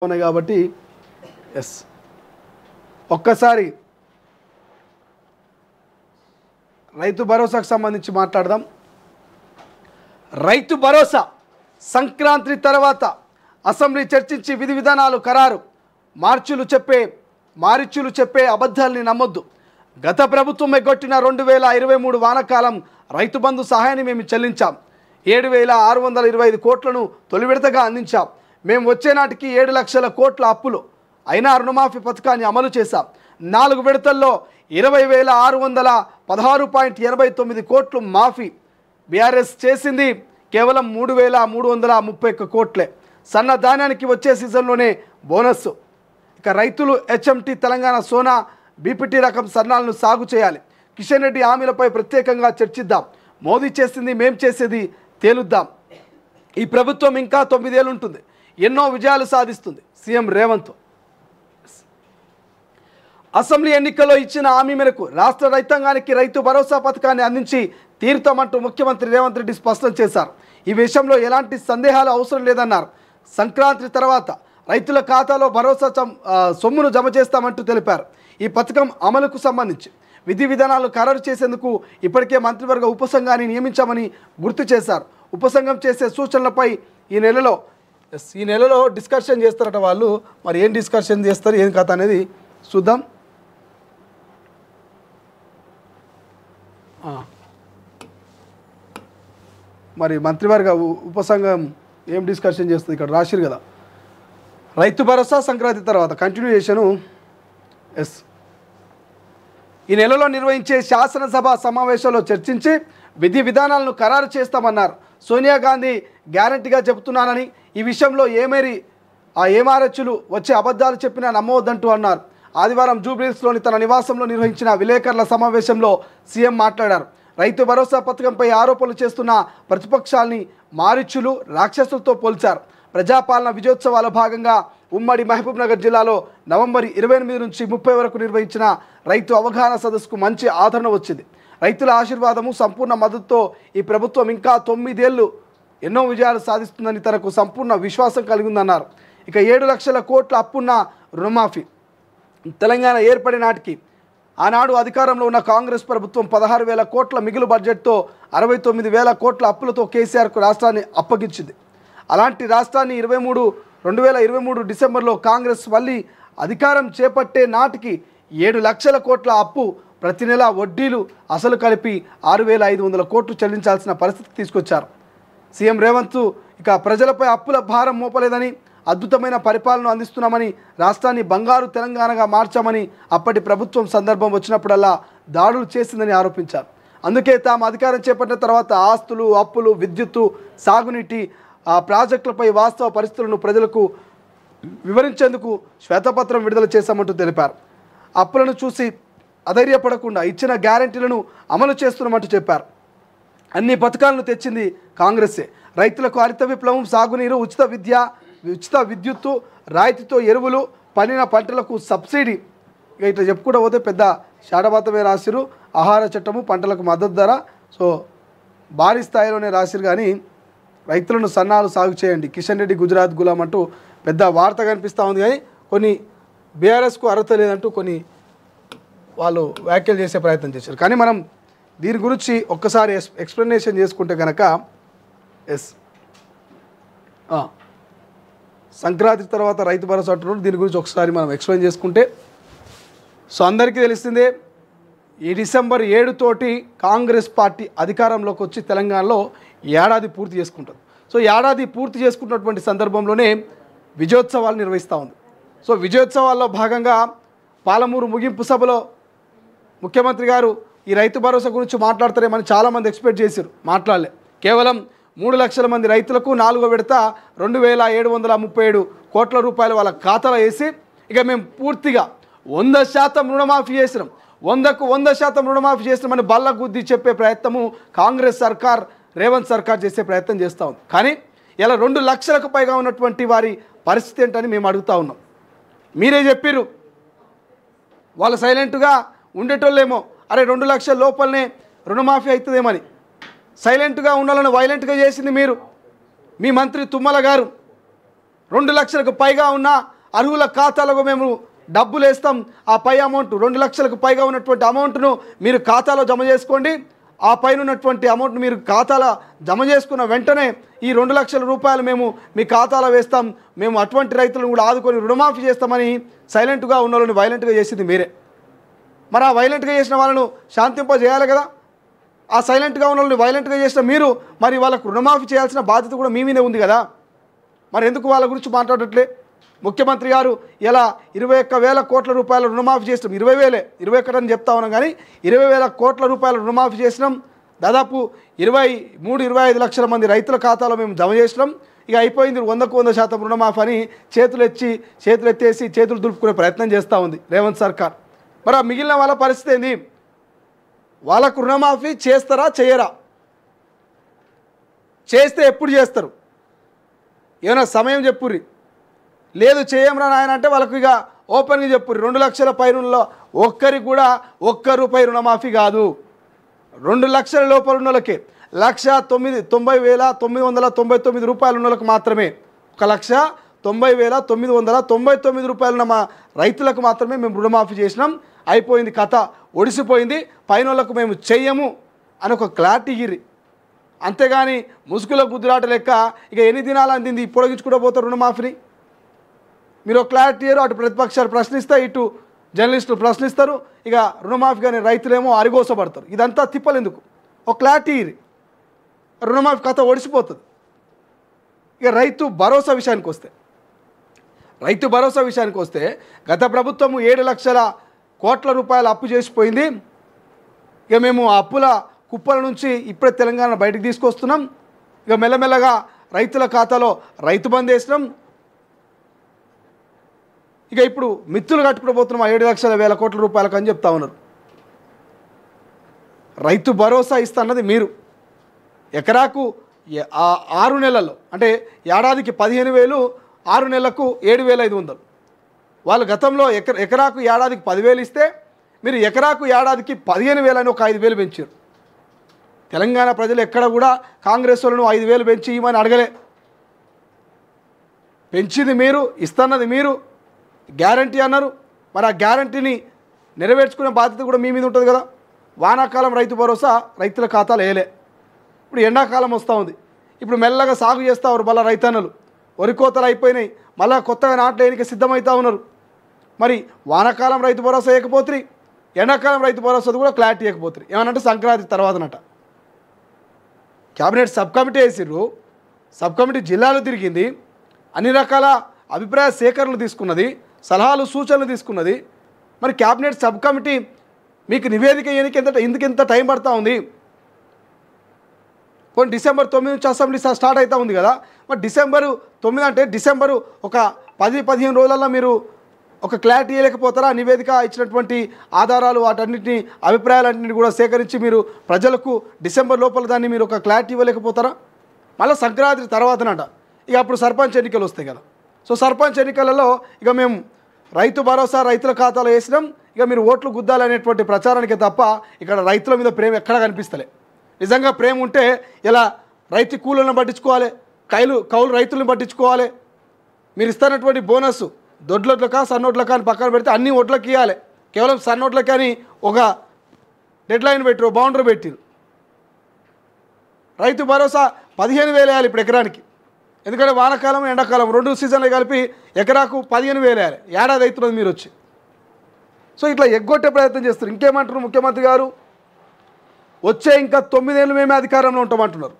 ఉన్నాయి కాబట్టి ఎస్ ఒక్కసారి రైతు భరోసాకు సంబంధించి మాట్లాడదాం. రైతు భరోసా సంక్రాంతి తర్వాత అసెంబ్లీ చర్చించి విధి విధానాలు ఖరారు. మారిచ్చులు చెప్పే అబద్ధాలని నమ్మొద్దు. గత ప్రభుత్వం ఎగ్గొట్టిన 2023 వానాకాలం రైతు బంధు సహాయాన్ని మేము చెల్లించాం. 7,625 కోట్లను తొలి విడతగా అందించాం. మేము వచ్చే నాటికి 7 లక్షల కోట్ల అప్పులు అయినా రుణమాఫీ పథకాన్ని అమలు చేశాం. 4 విడతల్లో 20,616.89 కోట్లు మాఫీ. బీఆర్ఎస్ చేసింది కేవలం 3,331 కోట్లే. సన్న ధాన్యానికి వచ్చే సీజన్లోనే బోనస్. ఇక రైతులు హెచ్ఎంటీ తెలంగాణ సోనా బీపీటీ రకం సన్నాలను సాగు చేయాలి. కిషన్ రెడ్డి హామీలపై ప్రత్యేకంగా చర్చిద్దాం. మోదీ చేసింది మేం చేసేది తేలుద్దాం. ఈ ప్రభుత్వం ఇంకా 9 ఏళ్ళు ఉంటుంది. ఎన్నో విజయాలు సాధిస్తుంది. సీఎం రేవంత్ అసెంబ్లీ ఎన్నికల్లో ఇచ్చిన హామీ మేరకు రాష్ట్ర రైతాంగానికి రైతు భరోసా పథకాన్ని అందించి తీరుతామంటూ ముఖ్యమంత్రి రేవంత్ రెడ్డి స్పష్టం చేశారు. ఈ విషయంలో ఎలాంటి సందేహాలు అవసరం లేదన్నారు. సంక్రాంతి తర్వాత రైతుల ఖాతాలో భరోసా సొమ్మును జమ చేస్తామంటూ తెలిపారు. ఈ పథకం అమలుకు సంబంధించి విధి విధానాలు ఖరారు చేసేందుకు ఇప్పటికే మంత్రివర్గ ఉపసంఘాన్ని నియమించామని గుర్తు చేశారు. ఉపసంఘం చేసే సూచనలపై ఈ నెలలో డిస్కషన్ చేస్తారట వాళ్ళు. మరి ఏం డిస్కషన్ చేస్తారు, ఏం కథ అనేది చూద్దాం. మరి మంత్రివర్గ ఉపసంఘం ఏం డిస్కషన్ చేస్తుంది ఇక్కడ రాసిరు కదా. రైతు భరోసా సంక్రాంతి తర్వాత కంటిన్యూయేషను. ఎస్ ఈ నెలలో నిర్వహించే శాసనసభ సమావేశంలో చర్చించి విధి విధానాలను ఖరారు చేస్తామన్నారు. సోనియా గాంధీ గ్యారంటీగా చెబుతున్నానని, ఈ విషయంలో ఏమారచ్చులు వచ్చే అబద్ధాలు చెప్పినా నమ్మవద్దంటూ అన్నారు. ఆదివారం జూబ్లీహిల్స్లోని తన నివాసంలో నిర్వహించిన విలేకరుల సమావేశంలో సీఎం మాట్లాడారు. రైతు భరోసా పథకంపై ఆరోపణలు చేస్తున్న ప్రతిపక్షాల్ని మారిచ్చులు, రాక్షసులతో పోల్చారు. ప్రజాపాలన విజయోత్సవాల భాగంగా ఉమ్మడి మహబూబ్నగర్ జిల్లాలో నవంబర్ 28 నుంచి 30 వరకు నిర్వహించిన రైతు అవగాహన సదస్సుకు మంచి ఆదరణ వచ్చింది. రైతుల ఆశీర్వాదము, సంపూర్ణ మద్దతుతో ఈ ప్రభుత్వం ఇంకా 9 ఏళ్ళు ఎన్నో విజయాలు సాధిస్తుందని తనకు సంపూర్ణ విశ్వాసం కలిగిందన్నారు. ఇక 7 లక్షల కోట్ల అప్పున్న రుణమాఫీ. తెలంగాణ ఏర్పడే నాటికి ఆనాడు అధికారంలో ఉన్న కాంగ్రెస్ ప్రభుత్వం 16,000 కోట్ల మిగులు బడ్జెట్తో 69,000 కోట్ల అప్పులతో కేసీఆర్కు రాష్ట్రాన్ని అప్పగించింది. అలాంటి రాష్ట్రాన్ని 2023 డిసెంబర్లో కాంగ్రెస్ మళ్ళీ అధికారం చేపట్టే నాటికి 7 లక్షల కోట్ల అప్పు, ప్రతి నెల వడ్డీలు అసలు కలిపి 6,500 కోట్లు చెల్లించాల్సిన పరిస్థితి తీసుకొచ్చారు. సీఎం రేవంత్ ఇక ప్రజలపై అప్పుల భారం మోపలేదని, అద్భుతమైన పరిపాలన అందిస్తున్నామని, రాష్ట్రాన్ని బంగారు తెలంగాణగా మార్చామని అప్పటి ప్రభుత్వం సందర్భం వచ్చినప్పుడల్లా దాడులు చేసిందని ఆరోపించారు. అందుకే తాము అధికారం చేపట్టిన తర్వాత ఆస్తులు, అప్పులు, విద్యుత్తు, సాగునీటి ప్రాజెక్టులపై వాస్తవ పరిస్థితులను ప్రజలకు వివరించేందుకు శ్వేతపత్రం విడుదల చేశామంటూ తెలిపారు. అప్పులను చూసి అధైర్యపడకుండా ఇచ్చిన గ్యారంటీలను అమలు చేస్తున్నామంటూ చెప్పారు. అన్ని పథకాలను తెచ్చింది కాంగ్రెసే. రైతులకు హరిత విప్లవం, సాగునీరు, ఉచిత విద్య, ఉచిత విద్యుత్తు, రాయితీతో ఎరువులు, పండిన పంటలకు సబ్సిడీ, ఇట్లా చెప్పుకుంటూ పోతే పెద్ద షాడబాతమే రాసిరు. ఆహార చట్టము, పంటలకు మద్దతు ధర, సో భారీ స్థాయిలోనే రాసిరు. కానీ రైతులను సన్నాలు సాగు చేయండి, కిషన్ రెడ్డి గుజరాత్ గులాం అంటూ పెద్ద వార్త కనిపిస్తూ ఉంది. కానీ కొన్ని బీఆర్ఎస్కు అర్హత లేదంటూ కొన్ని వాళ్ళు వ్యాఖ్యలు చేసే ప్రయత్నం చేశారు. కానీ మనం దీని గురించి ఒక్కసారి ఎక్స్ప్లెనేషన్ చేసుకుంటే కనుక సంక్రాంతి తర్వాత రైతు భరోసా అంటున్నారు. దీని గురించి ఒకసారి మనం ఎక్స్ప్లెయిన్ చేసుకుంటే, సో అందరికీ తెలిసిందే ఈ డిసెంబర్ 7 తోటి కాంగ్రెస్ పార్టీ అధికారంలోకి వచ్చి తెలంగాణలో ఏడాది పూర్తి చేసుకుంటుంది. సో ఏడాది పూర్తి చేసుకున్నటువంటి సందర్భంలోనే విజయోత్సవాలు నిర్వహిస్తూ ఉంది. సో విజయోత్సవాల్లో భాగంగా పాలమూరు ముగింపు సభలో ముఖ్యమంత్రి గారు ఈ రైతు భరోసా గురించి మాట్లాడతారేమని చాలామంది ఎక్స్పెక్ట్ చేశారు. మాట్లాడలే. కేవలం 3 లక్షల మంది రైతులకు 4వ విడత 2,737 కోట్ల రూపాయలు వాళ్ళ ఖాతాలో వేసి, ఇక మేము పూర్తిగా 100% రుణమాఫీ చేసినాం, 100కు 100% రుణమాఫీ చేసినామని బల్ల గుద్ది చెప్పే ప్రయత్నము కాంగ్రెస్ సర్కార్, రేవంత్ సర్కార్ చేసే ప్రయత్నం చేస్తూ ఉంది. కానీ ఇలా 2 లక్షలకు పైగా ఉన్నటువంటి వారి పరిస్థితి ఏంటని మేము అడుగుతూ ఉన్నాం. మీరే చెప్పిర్రు వాళ్ళు సైలెంట్గా ఉండేటోళ్ళేమో, అరే 2 లక్షల లోపలనే రుణమాఫీ అవుతుందేమని. సైలెంట్గా ఉండాలని వైలెంట్గా చేసింది మీరు, మీ మంత్రి తుమ్మల గారు. 2 లక్షలకు పైగా ఉన్న అర్హుల ఖాతాలకు మేము డబ్బులు వేస్తాం. ఆ పై అమౌంట్ 2 లక్షలకు పైగా ఉన్నటువంటి అమౌంట్ను మీరు ఖాతాలో జమ చేసుకోండి. ఆ పైన ఉన్నటువంటి అమౌంట్ను మీరు ఖాతాలో జమ చేసుకున్న వెంటనే ఈ 2 లక్షల రూపాయలు మేము మీ ఖాతాలో వేస్తాం. మేము అటువంటి రైతులను కూడా ఆదుకొని రుణమాఫీ చేస్తామని సైలెంట్గా ఉన్న వాళ్ళని వైలెంట్గా చేసింది మీరే. మరి ఆ వైలెంట్గా చేసిన వాళ్ళను శాంతింపజేయాలి కదా. ఆ సైలెంట్గా ఉన్న వాళ్ళని వైలెంట్గా చేసిన మీరు మరి వాళ్ళకు రుణమాఫీ చేయాల్సిన బాధ్యత కూడా మీ మీదే ఉంది కదా. మరి ఎందుకు వాళ్ళ గురించి మాట్లాడట్లే? ముఖ్యమంత్రి గారు ఇలా 21,000 కోట్ల రూపాయల రుణమాఫీ చేసినాం. 20,000 21 అని చెప్తా ఉన్నాం కానీ 20,000 కోట్ల రూపాయల రుణమాఫీ చేసినాం. దాదాపు 23-25 లక్షల మంది రైతుల ఖాతాలో మేము జమ చేసినాం. ఇక అయిపోయింది 100% రుణమాఫీ అని చేతులెత్తేసి చేతులు దులుపుకునే ప్రయత్నం చేస్తూ ఉంది రేవంత్ సర్కార్. మరి ఆ మిగిలిన వాళ్ళ పరిస్థితి ఏంది? వాళ్ళకు రుణమాఫీ చేస్తారా చేయరా? చేస్తే ఎప్పుడు చేస్తారు? ఏమైనా సమయం చెప్పుర్రి. లేదు చేయమరా నాయన అంటే వాళ్ళకు ఇక ఓపెన్గా చెప్పుర్రి. 2 లక్షల పైన ఒక్కరికి కూడా ₹1 రుణమాఫీ కాదు. 2 లక్షల లోపల ఉన్న వాళ్ళకి 1,90,999 రూపాయలు ఉన్న వాళ్ళకి మాత్రమే, 1,90,999 రూపాయలు ఉన్న మా రైతులకు మాత్రమే మేము రుణమాఫీ చేసినాం. అయిపోయింది, కథ ఒడిసిపోయింది. పైన వాళ్ళకు మేము చెయ్యము అని ఒక క్లారిటీ ఇయ్యి. అంతేగాని ముసుగుల గుద్దులాట లెక్క ఇక ఎన్ని దినాలు అందింది పొడిగించుకుంటూ పోతారు రుణమాఫీని. మీరు క్లారిటీ ఇయ్యరు, అటు ప్రతిపక్షాలు ప్రశ్నిస్తాయి, ఇటు జర్నలిస్టులు ప్రశ్నిస్తారు. ఇక రుణమాఫీ కానీ రైతులేమో అరిగోసపడతారు. ఇదంతా తిప్పలేందుకు? ఒక క్లారిటీ ఇయ్యి, రుణమాఫీ కథ ఒడిసిపోతుంది. ఇక రైతు భరోసా విషయానికి వస్తే గత ప్రభుత్వము 7 లక్షల కోట్ల రూపాయల అప్పు చేసిపోయింది. ఇక మేము ఆ అప్పుల కుప్పల నుంచి ఇప్పుడే తెలంగాణ బయటకు తీసుకొస్తున్నాం. ఇక మెల్లమెల్లగా రైతుల ఖాతాలో రైతు బంద్ వేసినాం. ఇక ఇప్పుడు మిత్తులు కట్టుకుపోతున్నాం 7,00,000 కోట్ల రూపాయలకు అని చెప్తా ఉన్నారు. రైతు భరోసా ఇస్తున్నది మీరు. ఎకరాకు 6 నెలల్లో అంటే ఏడాదికి 15,000, 6 నెలలకు 7,500. వాళ్ళు గతంలో ఎకరాకు ఏడాదికి 10,000 ఇస్తే మీరు ఎకరాకు ఏడాదికి 15,000 అని ఒక 5,000 పెంచారు. తెలంగాణ ప్రజలు ఎక్కడ కూడా కాంగ్రెస్ వాళ్ళను 5,000 పెంచి ఇవ్వమని అడగలే. పెంచింది మీరు, ఇస్తున్నది మీరు, గ్యారంటీ అన్నారు. మరి ఆ గ్యారంటీని నెరవేర్చుకునే బాధ్యత కూడా మీ మీద ఉంటుంది కదా. వానాకాలం రైతు భరోసా రైతుల ఖాతాలు వేయలే. ఇప్పుడు ఎండాకాలం వస్తూ ఉంది. ఇప్పుడు మెల్లగా సాగు చేస్తారు మళ్ళీ రైతన్నలు. వరి కోతలు అయిపోయినాయి, మళ్ళీ కొత్తగా నాట్లు వేయడానికి సిద్ధమవుతూ ఉన్నారు. మరి వానాకాలం రైతు భరోసా వేయకపోతుంది, ఎండాకాలం రైతు భరోసా కూడా క్లారిటీ వేయకపోతుంది. ఏమనంటే సంక్రాంతి తర్వాతనట. క్యాబినెట్ సబ్ కమిటీ వేసిర్రు, సబ్ కమిటీ జిల్లాలు తిరిగింది, అన్ని రకాల అభిప్రాయ సేకరణలు తీసుకున్నది, సలహాలు సూచనలు తీసుకున్నది. మరి క్యాబినెట్ సబ్ కమిటీ మీకు నివేదిక ఇవ్వడానికి ఎందుకు టైం పడుతూ ఉంది? కొన్ని December 9 నుంచి అసెంబ్లీ స్టార్ట్ అవుతూ ఉంది కదా. మరి December 9 అంటే డిసెంబరు ఒక 10-15 రోజులలో మీరు ఒక క్లారిటీ ఇవ్వలేకపోతారా? నివేదిక ఇచ్చినటువంటి ఆధారాలు వాటన్నిటిని అభిప్రాయాలన్నింటినీ కూడా సేకరించి మీరు ప్రజలకు డిసెంబర్ లోపల దాన్ని మీరు ఒక క్లారిటీ ఇవ్వలేకపోతారా? మళ్ళీ సంక్రాంతి తర్వాతనట ఇక అప్పుడు సర్పంచ్ ఎన్నికలు వస్తాయి కదా. సో సర్పంచ్ ఎన్నికలలో ఇక మేము రైతు భరోసా రైతుల ఖాతాలో వేసినాం, ఇక మీరు ఓట్లు గుద్దాలనేటువంటి ప్రచారానికి తప్ప ఇక్కడ రైతుల మీద ప్రేమ ఎక్కడా కనిపిస్తలే. నిజంగా ప్రేమ ఉంటే ఇలా రైతు కూలీలను పట్టించుకోవాలి, కౌలు రైతులను పట్టించుకోవాలి. మీరు ఇస్తున్నటువంటి బోనస్ దొడ్లొడ్లకా సన్నోడ్లకా అని పక్కన పెడితే అన్ని ఓట్లకి ఇవ్వాలి. కేవలం సన్నోడ్లకి అని ఒక డెడ్ లైన్ పెట్టారు, బౌండరీ పెట్టారు. రైతు భరోసా 15,000 వేయాలి ఇప్పుడు ఎకరానికి. ఎందుకంటే వానకాలం ఎండాకాలం 2 సీజన్లు కలిపి ఎకరాకు 15,000 వేయాలి. ఏడాది అవుతున్నది మీరు వచ్చి. సో ఇట్లా ఎగ్గొట్టే ప్రయత్నం చేస్తారు. ఇంకేమంటారు ముఖ్యమంత్రి గారు? వచ్చే ఇంకా 9 ఏళ్ళు మేమే అధికారంలో ఉంటామంటున్నారు.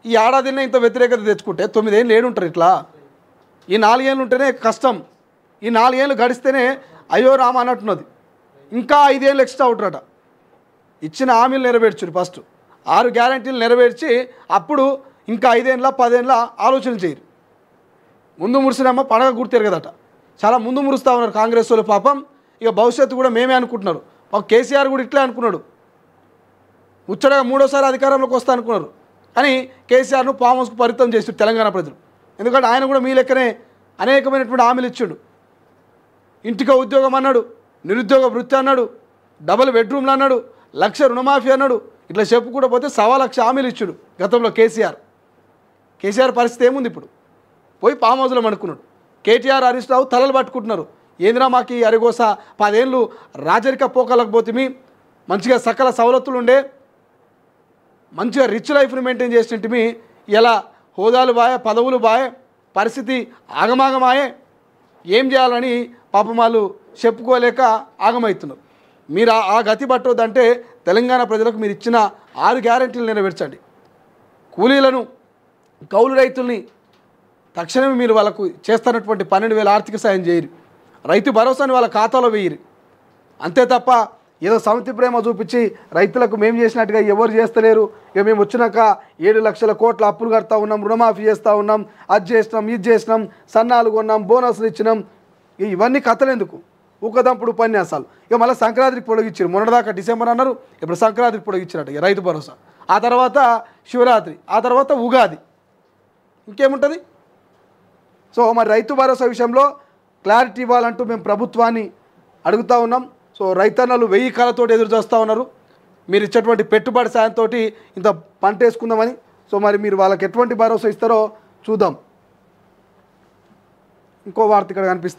ఈ ఏడాదినే ఇంత వ్యతిరేకత తెచ్చుకుంటే 9 ఏళ్ళు ఏడుంటారు ఇట్లా? ఈ 4 ఏళ్ళు ఉంటేనే కష్టం. ఈ 4 ఏళ్ళు గడిస్తేనే అయ్యో రామ అన్నట్టున్నది. ఇంకా 5 ఏళ్ళు ఎక్స్ట్రా అవుతారట. ఇచ్చిన హామీలు నెరవేర్చురు. ఫస్ట్ 6 గ్యారంటీలు నెరవేర్చి అప్పుడు ఇంకా 5 ఏళ్ళ 10 ఏళ్ళ ఆలోచన చేయరు. ముందు మురిసినమ్మ పండగ గుర్తు కదట. చాలా ముందు మురుస్తూ ఉన్నారు కాంగ్రెస్ వాళ్ళు. పాపం ఇక భవిష్యత్తు కూడా మేమే అనుకుంటున్నారు. మాకు కేసీఆర్ కూడా ఇట్లే అనుకున్నాడు. ముచ్చటగా 3వ సారి అధికారంలోకి వస్తా అనుకున్నారు. కానీ కేసీఆర్ను ఫామ్ హౌస్కు పరిమితం చేసారు తెలంగాణ ప్రజలు. ఎందుకంటే ఆయన కూడా మీ లెక్కనే అనేకమైనటువంటి హామీలు ఇచ్చాడు. ఇంటికి ఉద్యోగం అన్నాడు, నిరుద్యోగ వృత్తి అన్నాడు, డబుల్ బెడ్రూమ్లు అన్నాడు, 1,00,000 రుణమాఫీ అన్నాడు. ఇట్లా చెప్పుకుంటూ పోతే 1,00,000 హామీలు ఇచ్చాడు గతంలో కేసీఆర్. పరిస్థితి ఏముంది ఇప్పుడు? పోయి ఫామ్ హౌస్లో అనుకున్నాడు. కేటీఆర్ హరీష్ రావు తలలు పట్టుకుంటున్నారు. ఏందిరా మాకు ఈ అరిగోస 10 ఏళ్ళు రాజరిక పోకలకు పోతిమి, మంచిగా సకల సవలతులు ఉండే మంచిగా రిచ్ లైఫ్ని మెయింటైన్ చేసినట్టుమి, ఇలా హోదాలు బాయే పదవులు బాయే పరిస్థితి ఆగమాగమాయే, ఏం చేయాలని పాపం వాళ్ళు చెప్పుకోలేక ఆగమవుతున్నారు. మీరు ఆ గతి పట్టొద్దంటే తెలంగాణ ప్రజలకు మీరు ఇచ్చిన 6 గ్యారెంటీలు నెరవేర్చండి. కూలీలను కౌలు రైతుల్ని తక్షణమే మీరు వాళ్ళకు చేస్తున్నటువంటి 12,000 ఆర్థిక సాయం చేయరు. రైతు భరోసాని వాళ్ళ ఖాతాలో వేయరు. అంతే తప్ప ఏదో సమితి ప్రేమ చూపించి రైతులకు మేము చేసినట్టుగా ఎవరు చేస్తలేరు, ఇక మేము వచ్చినాక 7 లక్షల కోట్ల అప్పులు కడతా ఉన్నాం, రుణమాఫీ చేస్తూ ఉన్నాం, అది చేసినాం ఇది చేసినాం, సన్నాలు కొన్నాం, బోనస్లు ఇచ్చినాం, ఇవన్నీ కథలు ఎందుకు? ఊకదంపుడు ఉపన్యాసాలు. ఇక మళ్ళీ సంక్రాంతికి పొడిగిచ్చారు. మొన్నటిదాకా డిసెంబర్ అన్నారు, ఇప్పుడు సంక్రాంతికి పొడిగిచ్చినట్టు ఇక రైతు భరోసా. ఆ తర్వాత శివరాత్రి, ఆ తర్వాత ఉగాది, ఇంకేముంటుంది? సో మరి రైతు భరోసా విషయంలో క్లారిటీ ఇవ్వాలంటూ మేము ప్రభుత్వాన్ని అడుగుతూ ఉన్నాం. సో రైతన్నలు 1000 కళతో ఎదురు చూస్తూ ఉన్నారు మీరు ఇచ్చేటువంటి పెట్టుబడి సాయంతో ఇంత పంట వేసుకుందామని. సో మరి మీరు వాళ్ళకి ఎటువంటి భరోసా ఇస్తారో చూద్దాం. ఇంకో వార్త ఇక్కడ కనిపిస్తా